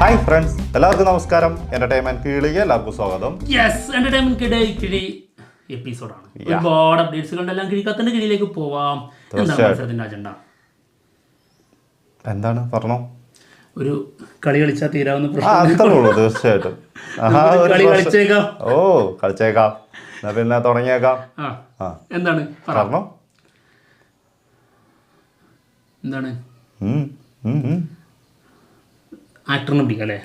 Hi friends, എല്ലാവർക്കും നമസ്കാരം. Entertainment കീഴിലേക്ക് എല്ലാവർക്കും സ്വാഗതം. എന്റർടൈൻമെന്റ് കിഴി എപ്പിസോഡാണ്. ഒരുപാട് അപ്ഡേറ്റ്സുകളുടെ എല്ലാം കിഴിക്കത്തിന്റെ കീഴിലേക്ക് പോവാം. എന്താണ് മത്സരത്തിന്റെ അജണ്ട? എന്താണ് പറഞ്ഞോ? ഒരു കളി കളിച്ചാൽ തീരാവുന്ന അത്രേ ഉള്ളൂ. തീർച്ചയായിട്ടും കളിച്ചേക്കാം. പിന്നെ തുടങ്ങിയേക്കാം. എന്താണ് പറഞ്ഞോ? എന്താണ് ആക്ടറിനെ പിടിക്കാം അല്ലേ?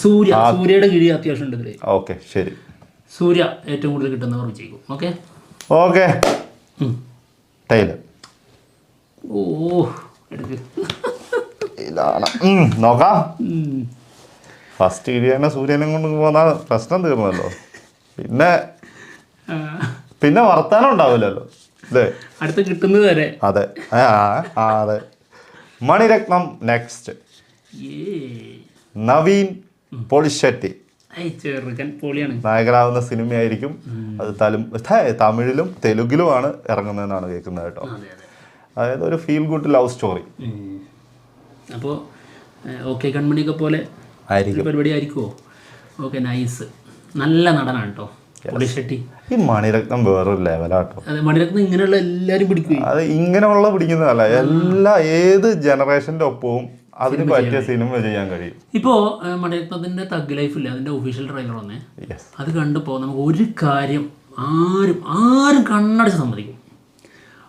സൂര്യയുടെ കിഴി അത്യാവശ്യം ഉണ്ട് ഇതില്. ഓക്കെ, ശരി. സൂര്യ ഏറ്റവും കൂടുതൽ കിട്ടുന്നവർ വിജയിക്കും. ഓക്കെ. ടൈലർ. നോക്കാം. ഫസ്റ്റ് കിഴി തന്നെ സൂര്യനെ കൊണ്ട് പോന്ന പ്രശ്നം തീർന്നല്ലോ. പിന്നെ വർത്താനം ഉണ്ടാവില്ലല്ലോ അല്ലേ? അടുത്ത് കിട്ടുന്നത് വരെ. അതെ. അതെ. മണിരത്നം നെക്സ്റ്റ്. നവീൻ പോളിഷെട്ടി നായകനാവുന്ന സിനിമയായിരിക്കും. അത് തമിഴിലും തെലുങ്കിലുമാണ് ഇറങ്ങുന്നതെന്നാണ് കേൾക്കുന്നത് കേട്ടോ. അതായത് ഒരു ഫീൽ ഗുഡ് ലവ് സ്റ്റോറി. അപ്പോൾ ഓക്കെ കൺമണിയൊക്കെ പോലെ പരിപാടി ആയിരിക്കുമോ? Okay, nice. നല്ല നടനാണ് കേട്ടോ പോളിഷെട്ടി. ഈ മണിരത്നം വേറൊരു ലെവലാട്ടോ. അതെ, മണിരത്നം ഇങ്ങനെയുള്ള എല്ലാവരും പിടിക്കും. അത് ഇങ്ങനെയുള്ള പിടിക്കുന്നതല്ല, ഏത് ജനറേഷന്റെ ഒപ്പവും അതിന് പറ്റിയ സിനിമ ചെയ്യാൻ കഴിയും. ഇപ്പോൾ മണിരത്നത്തിന്റെ തഗ് ലൈഫില്ലേ, അതിന്റെ ഒഫീഷ്യൽ ട്രെയിലർ വന്നേ, അത് കണ്ടപ്പോൾ നമുക്ക് ഒരു കാര്യം ആരും കണ്ണടച്ച് സമ്മതിക്കും,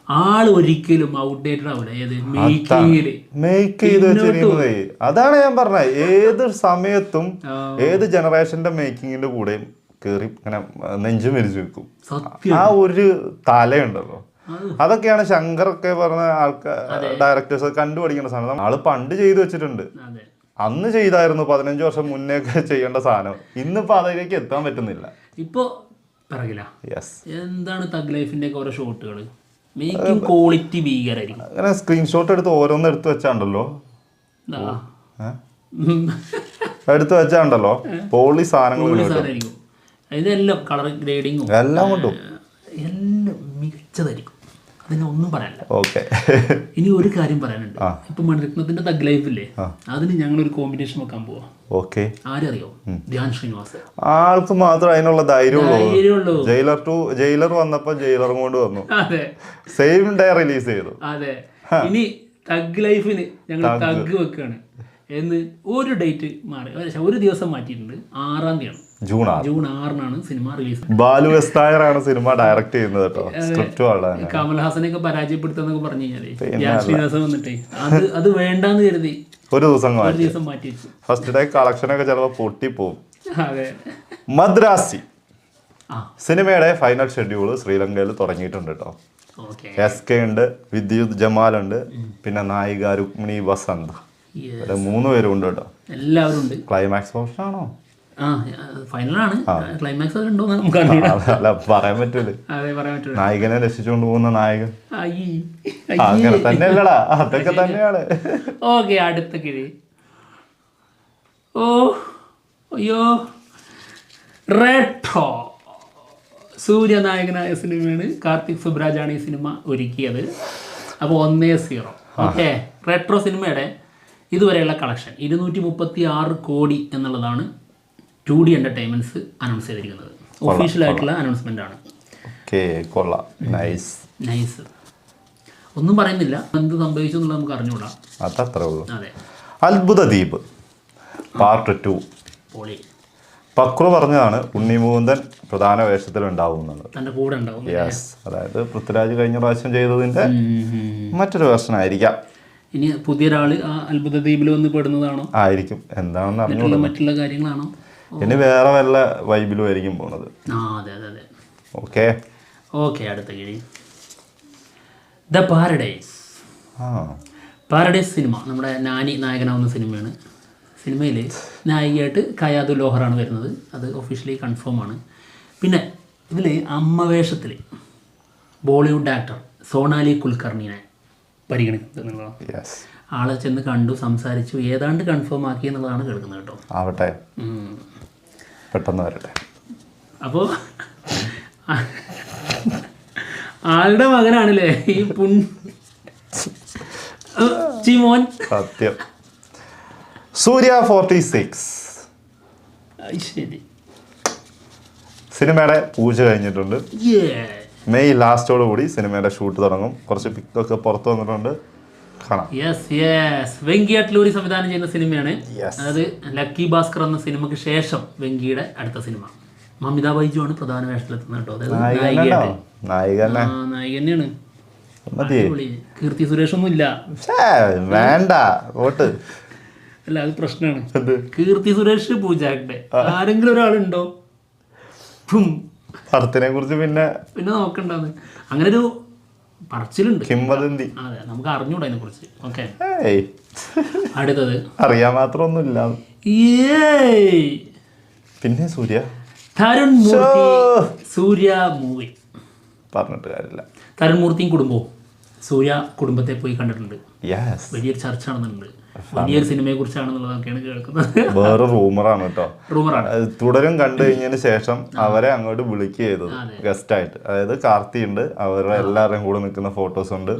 ആള് ഒരിക്കലും ഔട്ട്ഡേറ്റഡ് ആവില്ല. ഏത് മേക്ക് ചെയ്ത് വെച്ചിരിക്കുന്നത്. അതാണ് ഞാൻ പറഞ്ഞത്, ഏത് സമയത്തും ഏത് ജനറേഷന്റെ മേക്കിങ്ങിന്റെ കൂടെയും കേറി ഇങ്ങനെ നെഞ്ചു മരിച്ചു വെക്കും. ആ ഒരു തലയുണ്ടല്ലോ. അതൊക്കെയാണ് ശങ്കറൊക്കെ പറഞ്ഞ ആൾക്കാർ, ഡയറക്ടേഴ്സ് കണ്ടുപഠിക്കേണ്ട സാധനം. ആള് പണ്ട് ചെയ്തു വെച്ചിട്ടുണ്ട്. അന്ന് ചെയ്തായിരുന്നു 15 വർഷം മുന്നേ ഒക്കെ ചെയ്യേണ്ട സാധനം. ഇന്നിപ്പോ അതിലേക്ക് എത്താൻ പറ്റുന്നില്ല. ഇപ്പൊ എന്താണ് തഗ് ലൈഫിന്റെ ഓരോ ഷോട്ടുകൾ, മേക്കിംഗ് ക്വാളിറ്റി ഭീകരായിരിക്കും. അങ്ങനെ സ്ക്രീൻഷോട്ട് എടുത്ത് ഓരോന്ന് എടുത്ത് വെച്ചാണ്ടല്ലോ പോളി സാധനങ്ങൾ. ഇതെല്ലാം കളർ ഗ്രേഡിങ്ങും എല്ലാം കൊണ്ടും എല്ലാം മികച്ചതായിരിക്കും. അതിനൊന്നും പറയാനില്ല. ഓക്കെ. ഇനി ഒരു കാര്യം പറയാനുണ്ട്. ഇപ്പൊ മണിരത്നത്തിന്റെ തഗ് ലൈഫ് ഇല്ലേ, അതിന് ഞങ്ങളൊരു കോമ്പറ്റീഷൻ വെക്കാൻ പോവാ. ഓക്കെ. ആരറിയോ? ധ്യാൻ ശ്രീനിവാസൻ. ആൾക്ക് മാത്രം അതിനുള്ള ധൈര്യമുള്ളൂ. ജയിലർ വന്നപ്പോ ജയിലറും കൊണ്ട് വന്നു. അതെ, സെയിം ഡേ റിലീസ് ചെയ്തു. അതെ. ഇനി തഗ് ലൈഫിന് ഞങ്ങൾ തഗ് വെക്കാണ് എന്ന് ഒരു ഡേറ്റ് മാറി, ഒരു ദിവസം മാറ്റിയിട്ടുണ്ട്. 6-ാം തീയതിയാണ്, ജൂൺ 6-നാണ് സിനിമ റിലീസ്. ബാലു എസ് നായരാണ് സിനിമ ഡയറക്ട് ചെയ്യുന്നത് കേട്ടോ. സ്ക്രിപ്റ്റ് കമൽഹാസനെയൊക്കെ പരാജയപ്പെടുത്തുന്നൊക്കെ പറഞ്ഞു കഴിഞ്ഞാല് ശ്രീനിവാസൻ വന്നിട്ടേ അത് വേണ്ടാന്ന് കരുതി ഒരു ദിവസം മാറ്റി വെച്ചു. ഫസ്റ്റ് ഡേ കളക്ഷനൊക്കെ ചിലപ്പോൾ പൊട്ടിപ്പോവും. അതെ. മദ്രാസി സിനിമയുടെ ഫൈനൽ ഷെഡ്യൂൾ ശ്രീലങ്കയിൽ തുടങ്ങിയിട്ടുണ്ട് കേട്ടോ. SK ഉണ്ട്, വിദ്യുത് ജമാൽ ഉണ്ട്, പിന്നെ നായിക രുക്മിണി വസന്ത്, 3 പേരും ഉണ്ട് കേട്ടോ. എല്ലാവരും ഉണ്ട്. ക്ലൈമാക്സ് പോർഷൻ ആണോ? ഫൈനലാണ്. ക്ലൈമാക്സ് ഉണ്ടോ അല്ല, പറയാൻ പറ്റൂല. നായകനെ രക്ഷിച്ചുകൊണ്ട് പോകുന്ന നായകൻ അങ്ങനെ തന്നെയല്ലടാ, അതൊക്കെ തന്നെയാണ്. ഓക്കെ, അടുത്ത കിഴി. അയ്യോ, റെട്രോ. സൂര്യ നായകനായ സിനിമയാണ്. കാർത്തിക് സുബ്രാജാണ് ഈ സിനിമ ഒരുക്കിയത്. അപ്പോൾ 1-0. ഓക്കെ. റെട്രോ സിനിമയുടെ ഇതുവരെയുള്ള കളക്ഷൻ 236 കോടി എന്നുള്ളതാണ് 2D എന്റർടൈൻമെന്റ്സ് അനൗൺസ് ചെയ്തിരിക്കുന്നത്. ഒഫീഷ്യൽ ആയിട്ടുള്ള അനൗൺസ്മെന്റ് ആണ്. നൈസ്. ഒന്നും പറയുന്നില്ല, എന്ത് സംഭവിച്ചു എന്നുള്ളത് നമുക്ക് അറിഞ്ഞൂടാ. അതെ. അത്ഭുത ദ്വീപ് പാർട്ട് 2. പക്രു പറഞ്ഞതാണ് ഉണ്ണിമുകുന്ദൻ പ്രധാന വേഷത്തിൽ ഉണ്ടാവുന്നത്. തന്റെ കൂടെ ഉണ്ടാവും. അതായത് പൃഥ്വിരാജ് കഴിഞ്ഞ പ്രാവശ്യം ചെയ്തതിന്റെ മറ്റൊരു വേർഷൻ ആയിരിക്കാം. ഇനി പുതിയൊരാള് ആ അത്ഭുത ദ്വീപിൽ വന്ന് പെടുന്നതാണോ? ആയിരിക്കും. എന്താണെന്ന് അറിഞ്ഞൂടാ. മറ്റുള്ള കാര്യങ്ങളാണോ? ഇനി വേറെ വല്ല വൈബിലും ആയിരിക്കും പോണത്. അതെ. ഓക്കെ. അടുത്ത കിഴി. The paradise. പാരഡൈസ് സിനിമ നമ്മുടെ നാനി നായകനാവുന്ന സിനിമയാണ്. സിനിമയിൽ നായികയായിട്ട് കയാദു ലോഹറാണ് വരുന്നത്. അത് ഒഫീഷ്യലി കൺഫേം ആണ്. പിന്നെ ഇതിൽ അമ്മ വേഷത്തിൽ ബോളിവുഡ് ആക്ടർ സോണാലി കുൽക്കർണിനെ പരിഗണിക്കുന്നത് എന്നുള്ളതാണ്. ആളെ ചെന്ന് കണ്ടു, സംസാരിച്ചു, ഏതാണ്ട് കൺഫേം ആക്കി എന്നുള്ളതാണ് കേൾക്കുന്നത് കേട്ടോ. ആവട്ടെ, പെട്ടെന്ന് വരട്ടെ. അപ്പോൾ ആളുടെ മകനാണല്ലേ ഈ ചിമോൻ. സത്യം. സൂര്യ 46 ശരി. സിനിമയുടെ പൂജ കഴിഞ്ഞിട്ടുണ്ട്. Yeah. മെയ് ലാസ്റ്റോട് കൂടി സിനിമയുടെ ഷൂട്ട് തുടങ്ങും. കുറച്ച് പിക്കൊക്കെ പുറത്തു വന്നിട്ടുണ്ട്, കാണാം. വെങ്കി അട്ലൂരി സംവിധാനം ചെയ്യുന്ന സിനിമയാണ്. Yes. അതായത് ലക്കി ഭാസ്കർ എന്ന സിനിമക്ക് ശേഷം വെങ്കിയുടെ അടുത്ത സിനിമ. മമിത ബൈജു ആണ് പ്രധാന വേഷത്തിലെത്തുന്നത് കേട്ടോ. അതായത് നായിക തന്നെയാണ്. കീർത്തി സുരേഷ് ഒന്നും ഇല്ല, വേണ്ട വോട്ട് അല്ല അത് പ്രശ്നമാണ്. കീർത്തി സുരേഷ് പൂജാക്കട്ടെ, ആരെങ്കിലും ഒരാളുണ്ടോ? പടത്തിനെ കുറിച്ച് പിന്നെ നോക്കണ്ടെന്ന് അങ്ങനെ ഒരു പറച്ചിലുണ്ട്, കിംവദന്തി. അതെ, നമുക്ക് അറിഞ്ഞൂടാ അതിനെ കുറിച്ച്. ഓക്കെ, അടുത്തത് അറിയാൻ മാത്രമൊന്നുമില്ല. പിന്നെ തരുൺ മൂർത്തി സൂര്യ മൂവി പറഞ്ഞിട്ട് കാര്യമില്ല. തരുൺ മൂർത്തിയും കുടുംബവും സൂര്യ കുടുംബത്തെ പോയി കണ്ടിട്ടുണ്ട്. വലിയൊരു ചർച്ച നടന്നിട്ടുണ്ട്. വലിയൊരു സിനിമയെ കുറിച്ചാണെന്നുള്ളതൊക്കെയാണ് കേൾക്കുന്നത്. വേറെ റൂമറാണ് കേട്ടോ. റൂമറാണ്. തുടരും കണ്ടു കഴിഞ്ഞതിന് ശേഷം അവരെ അങ്ങോട്ട് വിളിക്കുക ചെയ്തത് ഗസ്റ്റ് ആയിട്ട്. അതായത് കാർത്തി ഉണ്ട്, അവരുടെ എല്ലാവരുടെയും കൂടെ നിൽക്കുന്ന ഫോട്ടോസ് ഉണ്ട്,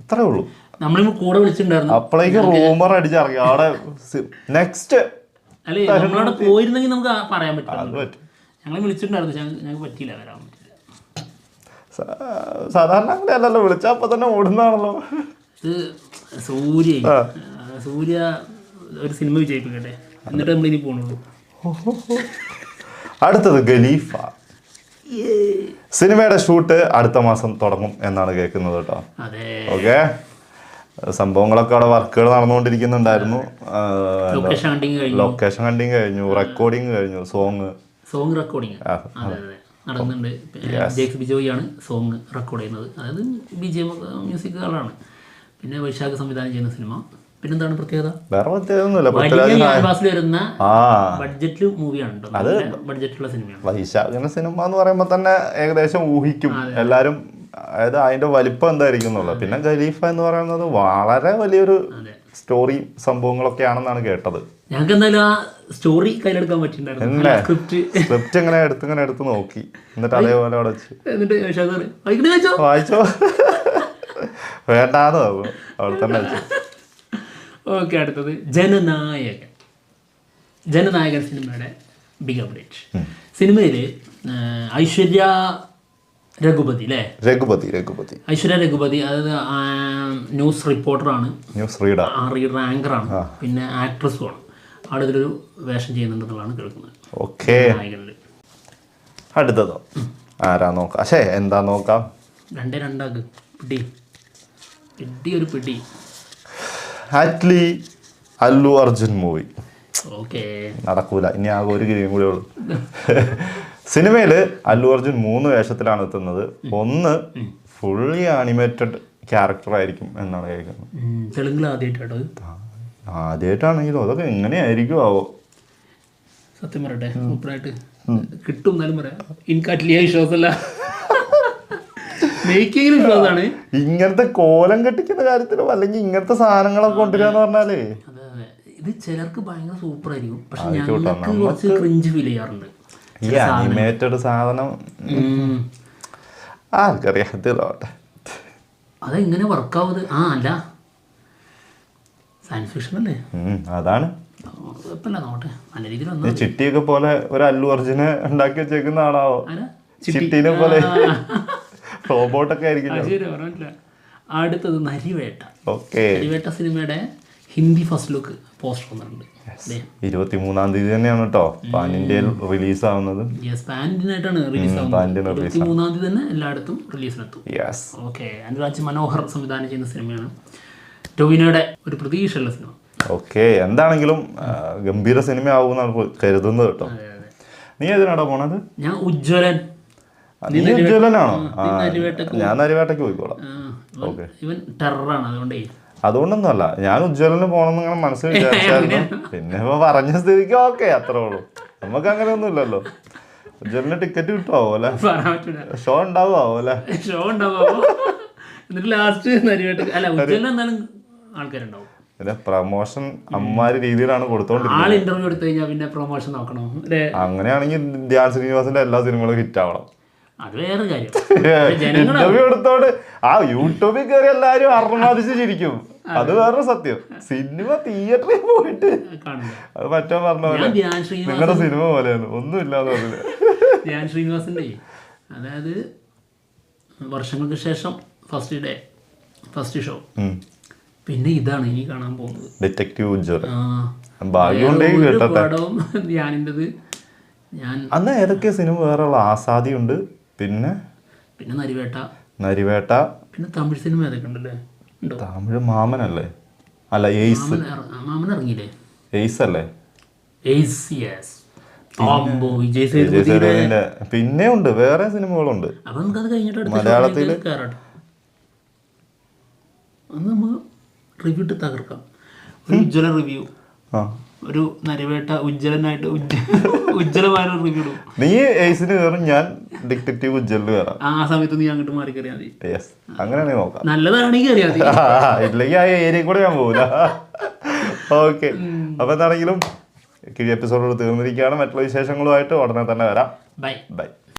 അത്രേ ഉള്ളൂ. നമ്മളിപ്പോ കൂടെ വിളിച്ചിട്ടുണ്ടായിരുന്നു. അപ്പോഴേക്ക് റൂമർ അടിച്ചിറങ്ങി അവിടെ നെക്സ്റ്റ്. അല്ലേ, നമ്മളവിടെ പോയിരുന്നെങ്കിൽ നമുക്ക് പറയാൻ പറ്റും. ഞങ്ങളെ വിളിച്ചിട്ടുണ്ടായിരുന്നു, ഞങ്ങൾക്ക് പറ്റിയില്ല, വരാൻ പറ്റില്ല. സാധാരണ അങ്ങനെ അല്ലല്ലോ, വിളിച്ചാൽ അപ്പൊ തന്നെ ഓടുന്നതാണല്ലോ. ഇത് സൂര്യ ഒരു സിനിമ വിജയിപ്പിക്കട്ടെ, എന്നിട്ട് നമ്മൾ ഇനി പോണുള്ളൂ. അടുത്തത് ഖലീഫ. സിനിമയുടെ ഷൂട്ട് അടുത്ത മാസം തുടങ്ങും എന്നാണ് കേൾക്കുന്നത് കേട്ടോ. ഓക്കെ, സംഭവങ്ങളൊക്കെ അവിടെ വർക്കുകൾ നടന്നുകൊണ്ടിരിക്കുന്നുണ്ടായിരുന്നു. ലൊക്കേഷൻ കണ്ടിങ് കഴിഞ്ഞു, റെക്കോർഡിങ് കഴിഞ്ഞു, സോങ് റെക്കോർഡിങ് നടക്കുന്നുണ്ട്. ജേക്സ് ബിജോയാണ് സോങ് റെക്കോർഡ് ചെയ്യുന്നത്, അതായത് BGM മ്യൂസിക്കുകളാണ്. പിന്നെ വൈശാഖ് സംവിധാനം ചെയ്യുന്ന സിനിമ. പിന്നെന്താണ് പ്രത്യേകത? ക്യാൻവാസിൽ വരുന്ന ബഡ്ജറ്റ് മൂവിയാണ്, ബഡ്ജറ്റുള്ള സിനിമയാണ്. വൈശാഖിന്റെ സിനിമ എന്ന് പറയുമ്പോൾ തന്നെ ഏകദേശം ഊഹിക്കും എല്ലാരും, അതായത് അതിന്റെ വലിപ്പം എന്തായിരിക്കും എന്നുള്ളത്. പിന്നെ ഖലീഫ എന്ന് പറയുന്നത് വളരെ വലിയൊരു സ്റ്റോറി സംഭവങ്ങളൊക്കെയാണെന്നാണ് കേട്ടത്. ഞങ്ങൾക്ക് എന്തായാലും ആ സ്റ്റോറി കയ്യിലെടുക്കാൻ പറ്റിയിട്ടുണ്ടായിരുന്നു. സ്ക്രിപ്റ്റ് ഇങ്ങനെ എടുത്ത് നോക്കി, എന്നിട്ട് അതേപോലെ അവിടെ വെച്ച് വായിച്ചോ വേണ്ടാന്ന് അവിടെ തന്നെ വെച്ചു. ഓക്കെ, അടുത്തത് ജനനായകൻ സിനിമയുടെ ബിഗ് അപ്ഡേറ്റ്. സിനിമയിൽ ഐശ്വര്യ രഘുപതി അല്ലേ? ഐശ്വര്യ രഘുപതി, അതായത് ന്യൂസ് റിപ്പോർട്ടറാണ്, റീഡർ ആങ്കറാണ്, പിന്നെ ആക്ട്രസുമാണ്. അവിടെ ഇതിലൊരു വേഷം ചെയ്യുന്നുണ്ടെന്നുള്ളതാണ് കേൾക്കുന്നത്. ഓക്കെ, അടുത്തതോ ആരാ നോക്കാം? എന്താ നോക്കാം? 2-2 പിടി ഒരു പിടി. Attlee Allu Arjun movie okay, നടക്കൂല, ഇനി ആകെ ഒരു ഗിരിയും കൂടെ ഉള്ളു. സിനിമയിൽ അല്ലു അർജുൻ 3 വേഷത്തിലാണ് എത്തുന്നത്. ഒന്ന് ഫുള്ളി ആനിമേറ്റഡ് ക്യാരക്ടർ ആയിരിക്കും എന്നാണ് കേൾക്കുന്നത്. തെലുങ്കിൽ ആദ്യമായിട്ടാണെങ്കിലും അതൊക്കെ എങ്ങനെയായിരിക്കും ആവോ? സത്യം പറയട്ടെ, സൂപ്പറായിട്ട് കിട്ടും എന്നാലും പറയാം. എനിക്കല്ല മേക്കിങ്ങിന് വിശ്വാസമാണ്. ഇങ്ങനത്തെ കോലം കെട്ടിക്കുന്ന കാര്യത്തിലും അല്ലെങ്കിൽ ഇങ്ങനത്തെ സാധനങ്ങളൊക്കെ കൊണ്ടുവരാന്ന് പറഞ്ഞാലേ ഇത് ചിലർക്ക് ഭയങ്കര സൂപ്പർ ആയിരിക്കും, പക്ഷെ ഞങ്ങൾക്ക് കുറച്ച് ക്രിഞ്ച് ഫീൽ ചെയ്യാറുണ്ട്. ഈ അനിമേറ്റഡ് സാധനം ആർക്കറിയാം, അതെങ്ങനെ വർക്കാവുന്നത്? അല്ല, സയൻസ് ഫിക്ഷൻ അല്ലേ, അതാണ്. നോട്ടെ, നല്ല രീതിയിൽ ചിട്ടിയൊക്കെ പോലെ ഒരു അല്ലു അർജുനെ ഉണ്ടാക്കി വെച്ചേക്കുന്ന ആളാവോ? ചിട്ടീനെ പോലെ റോബോട്ടൊക്കെ ആയിരിക്കും. അടുത്തത് നരിവേട്ട സിനിമയുടെ ഹിന്ദി ഫസ്റ്റ് ലുക്ക് പോസ്റ്റർ വന്നിട്ടുണ്ട്. 23-ാം തീയതി തന്നെയാണ് കേട്ടോ പാൻ ഇന്ത്യയിൽ റിലീസ് ആവുന്നത്. പാൻ ഇന്ത്യനായിട്ടാണ് റിലീസ് ആവുന്നത്. 23-ാം തീയതി തന്നെ എല്ലായിടത്തും റിലീസിനെത്തും. ഓക്കെ, അനുരാജ് മനോഹർ സംവിധാനം ചെയ്യുന്ന സിനിമയാണ്. ടൊവിനോയുടെ ഒരു പ്രതീക്ഷയുള്ള സിനിമ. ഓക്കെ, എന്താണെങ്കിലും ഗംഭീര സിനിമ ആവുമെന്നാണ് കരുതുന്നത് കേട്ടോ. നീ ഏതിനാണോ പോണത്? ഞാൻ ഉജ്ജ്വലൻ. ഉജ്ജ്വലനാണോ? ഞാൻ നരിവേട്ടയ്ക്ക് പോയിക്കോളാം. ഇവൻ ടെററാണ്, അതുകൊണ്ടൊന്നും അല്ല, ഞാൻ ഉജ്ജ്വലന് പോകണമെന്ന് ഇങ്ങനെ മനസ്സിൽ വിചാരിച്ചായിരുന്നു. പിന്നെ ഇപ്പൊ പറഞ്ഞ സ്ഥിതിക്ക് ഓക്കെ, അത്രേ ഉള്ളൂ. നമുക്ക് അങ്ങനെ ഒന്നും ഇല്ലല്ലോ. ഉജ്ജ്വലന് ടിക്കറ്റ് കിട്ടുമോ അല്ലെ? ഷോ ഉണ്ടാവോ അല്ലെ? പിന്നെ പ്രൊമോഷൻ അമ്മാരി രീതിയിലാണ് കൊടുത്തോണ്ടിരിക്കുന്നത്. ഇന്റർവ്യൂ എടുത്തു കഴിഞ്ഞാൽ പിന്നെ പ്രൊമോഷൻ നോക്കണോ? അങ്ങനെയാണെങ്കിൽ ധ്യാൻ ശ്രീനിവാസിന്റെ എല്ലാ സിനിമകളും ഹിറ്റ് ആവണം. അത് വേറെ കാര്യം. ഇന്റർവ്യൂ എടുത്തോണ്ട് യൂട്യൂബിൽ കയറി എല്ലാരും അർമാദിച്ച് ചിരിക്കും. അത് വേറെ സത്യം. സിനിമ തിയേറ്ററിൽ പോയിട്ട് കാണില്ല. അത് മറ്റോ പറഞ്ഞ പോലെ ധ്യാൻ ശ്രീനിവാസൻ നിങ്ങളുടെ സിനിമ പോലെയാണ്, ഒന്നും ഇല്ലാന്ന് പറഞ്ഞില്ല. ധ്യാൻ ശ്രീനിവാസിന്റെ അതായത് വർഷങ്ങൾക്ക് ശേഷം ഫസ്റ്റ് ഷോ, പിന്നെ ഇതാണ് ഇനി കാണാൻ പോകുന്നത് ഡിറ്റക്റ്റീവ് ഉജ്ജ്വല. ഒരു പടവും ധ്യാനിൻ്റെത് ഞാൻ അന്ന് ഏതൊക്കെ സിനിമ വേറെ ഉള്ള ആസാദിയുണ്ട്, പിന്നെ നരിവേട്ട, പിന്നെ തമിഴ് സിനിമ ഏതൊക്കെ ഉണ്ടല്ലേ? ഉണ്ടോ? തമിഴ് മാമനല്ലേ? അല്ല എയ്സ്. മാമൻ ഇറങ്ങിയില്ലേ? എയ്സ് അല്ലേ? Ace, yes. വിജയ് സേതുപതിയുടെ പിന്നെ ഉണ്ട് വേറെ സിനിമകളുണ്ട്. അപ്പൊ നമുക്കത് കഴിഞ്ഞിട്ട് മലയാളത്തില് കയറട്ടെ. അത് നമ്മൾ റിവ്യൂ ഇട്ട് തകർക്കാം. ഒരു ഉജ്ജ്വല റിവ്യൂ, ഒരു നരിവേട്ട ഉജ്ജ്വലനായിട്ട് ഉജ്ജ്വലമായ റിവ്യൂ ഇടും. നീ എയ്സിന് കയറും, ഞാൻ ഡിറ്റക്റ്റീവ് ഉജ്ജ്വലിന് കയറാം. ആ സമയത്ത് നീ അങ്ങോട്ട് മാറി കയറിയാൽ മതി. യെസ്, അങ്ങനെയാണെങ്കിൽ നോക്കാം. നല്ലതാണെങ്കിൽ കയറിയാൽ മതി. ഇല്ലെങ്കിൽ ആ ഏരിയ കൂടെ ഞാൻ പോകില്ല. ഓക്കെ, അപ്പൊ എന്താണെങ്കിലും എപ്പിസോഡോട് തീർന്നിരിക്കുകയാണ്. മറ്റുള്ള വിശേഷങ്ങളുമായിട്ട് ഉടനെ തന്നെ വരാം. ബൈ. ബൈ.